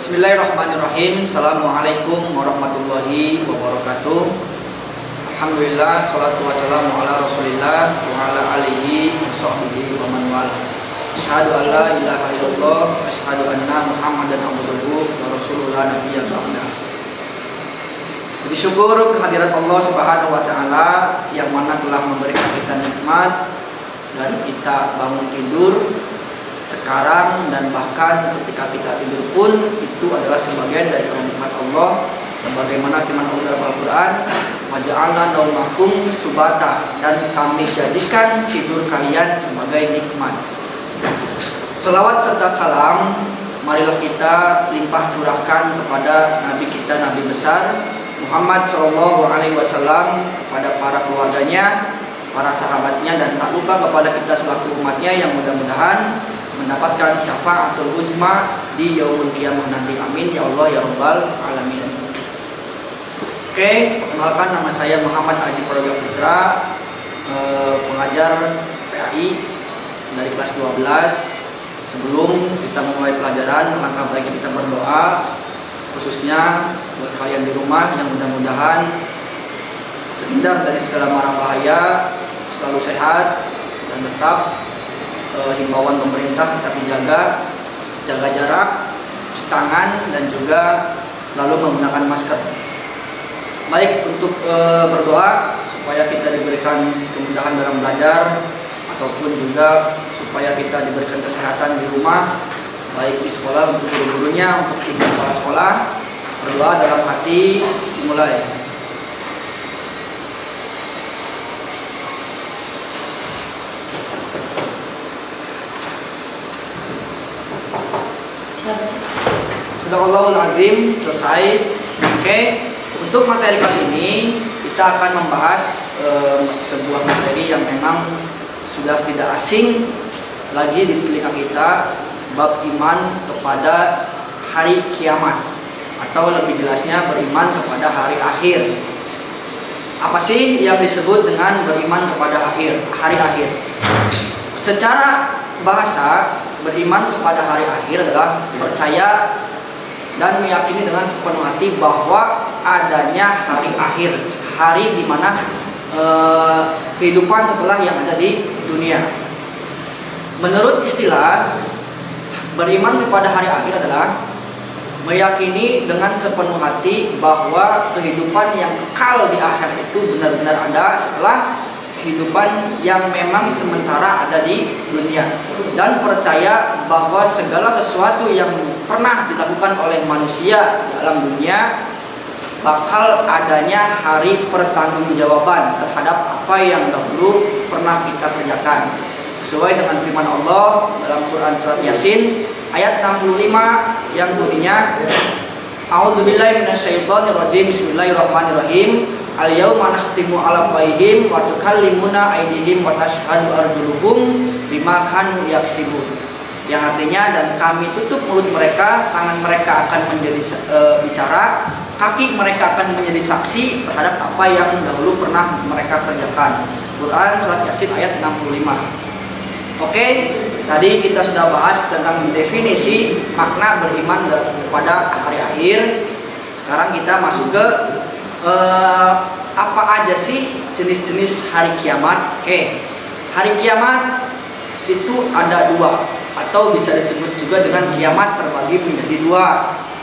Bismillahirrahmanirrahim. Assalamualaikum warahmatullahi wabarakatuh. Alhamdulillah, salatu wassalamu ala rasulillah wa ala alihi wa sahbihi wa man wala. Asyhadu an la ilaha illallah wa asyhadu anna Muhammadan abduhu wa rasuluhu la nabiyya ba'da. Puji syukur kehadirat Allah Subhanahu wa taala yang mana telah memberikan kita nikmat dari kita bangun tidur sekarang, dan bahkan ketika kita tidur pun itu adalah sebagian dari nikmat Allah, sebagaimana firman Allah dalam Al-Qur'an, "Waja'alna naumakum subata," dan kami jadikan tidur kalian sebagai nikmat. Selawat serta salam marilah kita limpah curahkan kepada Nabi kita, Nabi besar Muhammad SAW, kepada para keluarganya, para sahabatnya, dan tak lupa kepada kita selaku umatnya yang mudah-mudahan mendapatkan syafaatul uzma di yaumul qiyamah nanti. Amin ya Allah ya rabbal alamin. Oke, perkenalkan, nama saya Muhammad Haji Prayoga Putra, pengajar PAI dari kelas 12. Sebelum kita memulai pelajaran, maka baiknya kita berdoa, khususnya buat kalian di rumah yang mudah-mudahan terhindar dari segala mara bahaya, selalu sehat, dan tetap himbauan pemerintah tetap dijaga, jaga jarak, cuci tangan, dan juga selalu menggunakan masker. Baik, untuk berdoa supaya kita diberikan kemudahan dalam belajar, ataupun juga supaya kita diberikan kesehatan di rumah, baik di sekolah untuk guru-gurunya, untuk ibu kepala sekolah. Berdoa dalam hati, dimulai. Sadaqallahul azim. Selesai. Oke, untuk materi kali ini kita akan membahas sebuah materi yang memang sudah tidak asing lagi di telinga kita, bab iman kepada hari kiamat, atau lebih jelasnya beriman kepada hari akhir. Apa sih yang disebut dengan beriman kepada hari akhir? Secara bahasa, beriman kepada hari akhir adalah percaya dan meyakini dengan sepenuh hati bahwa adanya hari akhir, hari di mana kehidupan setelah yang ada di dunia. Menurut istilah, beriman kepada hari akhir adalah meyakini dengan sepenuh hati bahwa kehidupan yang kekal di akhir itu benar-benar ada setelah kehidupan yang memang sementara ada di dunia, dan percaya bahwa segala sesuatu yang pernah dilakukan oleh manusia di alam dunia bakal adanya hari pertanggungjawaban terhadap apa yang dahulu pernah kita kerjakan, sesuai dengan firman Allah dalam Quran surat Yasin ayat 65 yang bunyinya, A'udzubillahi minasyaitonirrajim, Bismillahirrahmanirrahim. Al-yauma nakhtimu ala afwahihim wa tukallimuna aydihim wa tashhadu arjuluhum bima kanu yaksibun. Yang artinya, dan kami tutup mulut mereka, tangan mereka akan menjadi bicara, kaki mereka akan menjadi saksi terhadap apa yang dahulu pernah mereka kerjakan. Quran surat Yasin ayat 65. Oke, tadi kita sudah bahas tentang definisi makna beriman kepada hari akhir. Sekarang kita masuk ke apa aja sih jenis-jenis hari kiamat? Oke, hari kiamat itu ada dua, atau bisa disebut juga dengan kiamat terbagi menjadi dua.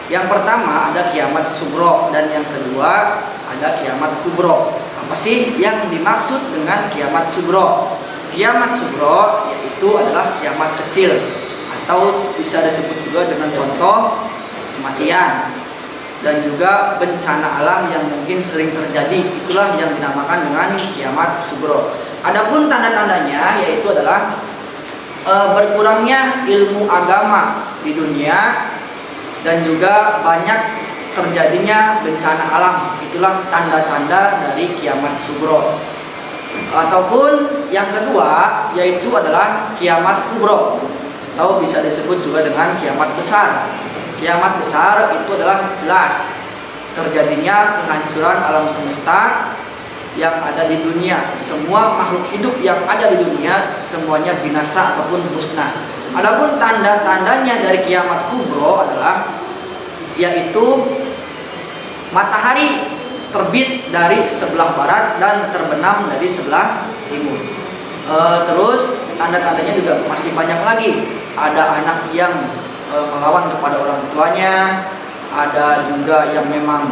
Yang pertama ada kiamat sugro, dan yang kedua ada kiamat kubro. Apa sih yang dimaksud dengan kiamat sugro? Kiamat sugro yaitu adalah kiamat kecil, atau bisa disebut juga dengan contoh kematian dan juga bencana alam yang mungkin sering terjadi. Itulah yang dinamakan dengan kiamat sugro. Adapun tanda-tandanya yaitu adalah berkurangnya ilmu agama di dunia, dan juga banyak terjadinya bencana alam. Itulah tanda-tanda dari kiamat sugro. Ataupun yang kedua yaitu adalah kiamat kubro, atau bisa disebut juga dengan kiamat besar. Kiamat besar itu adalah jelas terjadinya kehancuran alam semesta yang ada di dunia. Semua makhluk hidup yang ada di dunia semuanya binasa ataupun musnah. Adapun tanda-tandanya dari kiamat kubro adalah yaitu matahari terbit dari sebelah barat dan terbenam dari sebelah timur. Terus tanda-tandanya juga masih banyak lagi. Ada anak yang melawan kepada orang tuanya, ada juga yang memang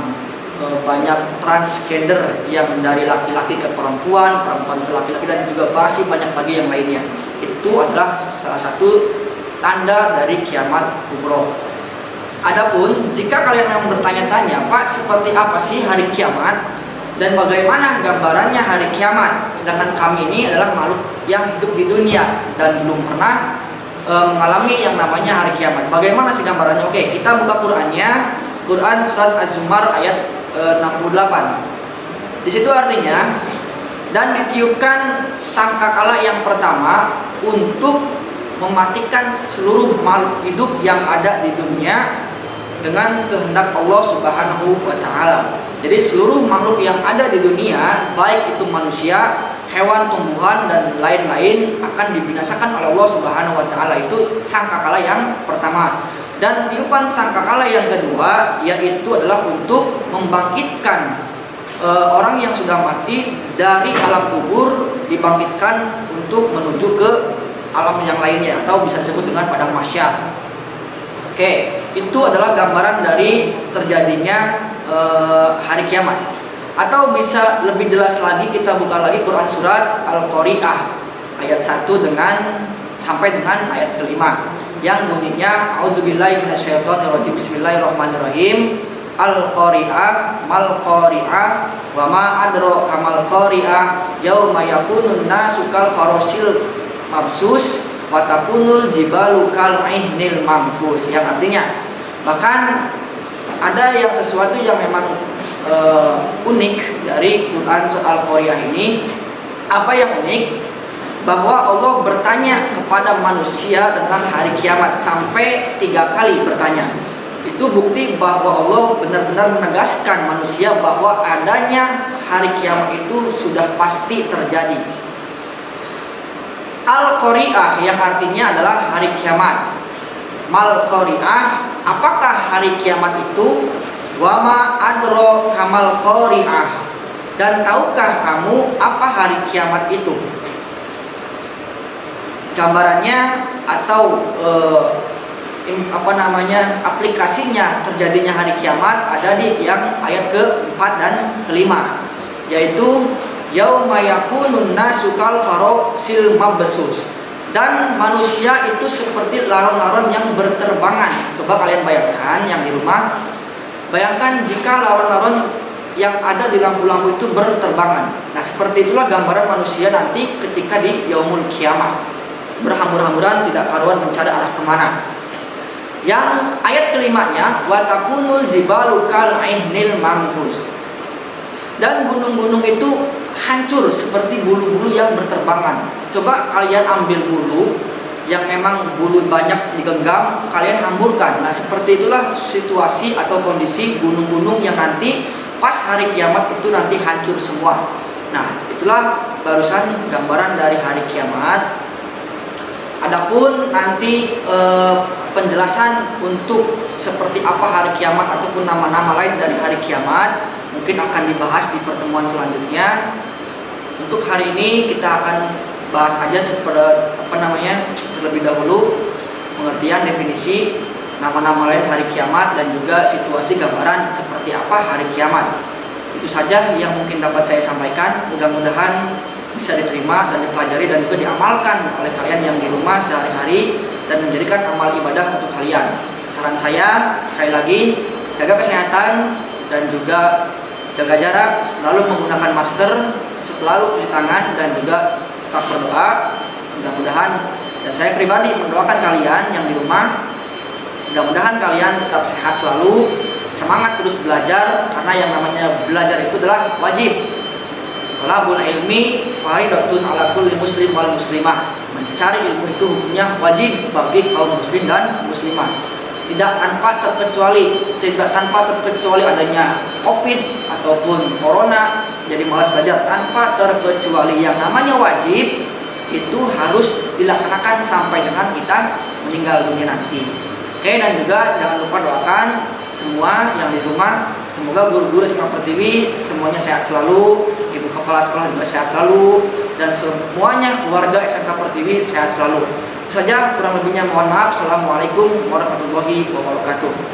banyak transgender yang dari laki-laki ke perempuan, perempuan ke laki-laki, dan juga masih banyak lagi yang lainnya. Itu adalah salah satu tanda dari kiamat kubro. Adapun jika kalian memang bertanya-tanya, Pak, seperti apa sih hari kiamat dan bagaimana gambarannya hari kiamat? Sedangkan kami ini adalah makhluk yang hidup di dunia dan belum pernah mengalami yang namanya hari kiamat. Bagaimana sih gambarannya? Oke, kita buka Qur'annya. Quran surat Az-Zumar ayat 68. Di situ artinya, dan ditiupkan sangkakala yang pertama untuk mematikan seluruh makhluk hidup yang ada di dunia dengan kehendak Allah Subhanahu wa taala. Jadi seluruh makhluk yang ada di dunia, baik itu manusia, hewan, tumbuhan, dan lain-lain, akan dibinasakan oleh Allah Subhanahu wa taala. Itu sangkakala yang pertama. Dan tiupan sangkakala yang kedua yaitu adalah untuk membangkitkan orang yang sudah mati dari alam kubur, dibangkitkan untuk menuju ke alam yang lainnya, atau bisa disebut dengan padang mahsyar. Oke, itu adalah gambaran dari terjadinya hari kiamat. Atau bisa lebih jelas lagi, kita buka lagi Quran surat Al-Qari'ah ayat 1 sampai dengan ayat kelima, yang bunyinya a'udzubillahi minasyaitonirrajim, bismillahirrahmanirrahim. Al-Qari'ah mal qari'ah wa ma adraka mal qari'ah yauma yakunun nasu kal farasil mabsus wa takunul jibalu kal ihnil mamkus. Yang artinya, bahkan ada yang sesuatu yang memang unik dari Quran surat Al-Qari'ah ini. Apa yang unik? Bahwa Allah bertanya kepada manusia tentang hari kiamat sampai 3 kali bertanya. Itu bukti bahwa Allah benar-benar menegaskan manusia bahwa adanya hari kiamat itu sudah pasti terjadi. Al-Qari'ah yang artinya adalah hari kiamat. Mal Qari'ah, apakah hari kiamat itu? Wa ma adro kamal Qari'ah, dan tahukah kamu apa hari kiamat itu? Gambarannya atau aplikasinya terjadinya hari kiamat ada di yang ayat ke-4 dan ke-5, yaitu yauma yakunun nasu kal farasil mabsus, dan manusia itu seperti laron-laron yang berterbangan. Coba kalian bayangkan yang di rumah, bayangkan jika laron-laron yang ada di lampu-lampu itu berterbangan. Nah, seperti itulah gambaran manusia nanti ketika di yaumul kiamat, berhambur-hamburan tidak karuan mencari arah kemana. Yang ayat kelimanya wa takunul jibalu kal ihnil manfus, dan gunung-gunung itu hancur seperti bulu-bulu yang berterbangan. Coba kalian ambil bulu yang memang bulu banyak digenggam, kalian hamburkan. Nah, seperti itulah situasi atau kondisi gunung-gunung yang nanti pas hari kiamat itu nanti hancur semua. Nah, itulah barusan gambaran dari hari kiamat. Adapun nanti penjelasan untuk seperti apa hari kiamat ataupun nama-nama lain dari hari kiamat mungkin akan dibahas di pertemuan selanjutnya. Untuk hari ini kita akan bahas aja terlebih dahulu pengertian definisi nama-nama lain hari kiamat dan juga situasi gambaran seperti apa hari kiamat. Itu saja yang mungkin dapat saya sampaikan. Mudah-mudahan bisa diterima dan dipelajari dan juga diamalkan oleh kalian yang di rumah sehari-hari dan menjadikan amal ibadah untuk kalian. Saran saya sekali lagi, jaga kesehatan dan juga jaga jarak, selalu menggunakan masker, selalu cuci tangan, dan juga tetap berdoa. Mudah-mudahan, dan saya pribadi mendoakan kalian yang di rumah, mudah-mudahan kalian tetap sehat selalu, semangat terus belajar, karena yang namanya belajar itu adalah wajib. Talabul ilmi faridatun ala kulli muslim wal muslimah. Mencari ilmu itu hukumnya wajib bagi kaum muslim dan muslimah. Tidak tanpa terkecuali adanya Covid ataupun Corona jadi malas belajar, tanpa terkecuali yang namanya wajib itu harus dilaksanakan sampai dengan kita meninggal dunia nanti. Oke, dan juga jangan lupa doakan semua semua yang di rumah. Semoga guru-guru SMK Pertiwi semuanya sehat selalu, ibu kepala sekolah juga sehat selalu, dan semuanya keluarga SMK Pertiwi sehat selalu. Itu saja, kurang lebihnya mohon maaf. Assalamualaikum warahmatullahi wabarakatuh.